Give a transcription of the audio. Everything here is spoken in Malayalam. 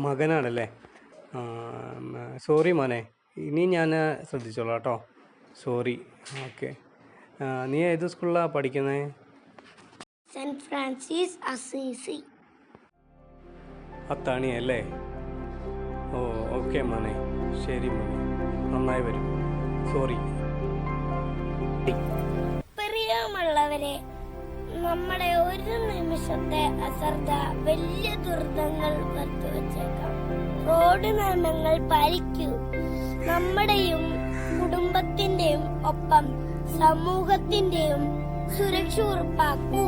മകനാണല്ലേ? സോറി മോനെ, ഇനി ഞാൻ ശ്രദ്ധിച്ചോളാം കേട്ടോ. സോറി. ഓക്കെ. നീ ഏത് സ്കൂളിലാണ് പഠിക്കുന്നത്? Saint Francis Assisi. അത്താണിയല്ലേ? ഓ ഓക്കെ മോനെ, ശരി മോനെ, നന്നായി വരും. സോറി. പ്രിയമുള്ളവരെ, നമ്മുടെ ഒരു നിമിഷത്തെ അശ്രദ്ധ വലിയ ദുരിതങ്ങൾ വരുത്തിവെച്ചേക്കാം. റോഡ് നിയമങ്ങൾ പാലിക്കൂ. നമ്മുടെയും കുടുംബത്തിന്റെയും ഒപ്പം സമൂഹത്തിന്റെയും സുരക്ഷ ഉറപ്പാക്കൂ.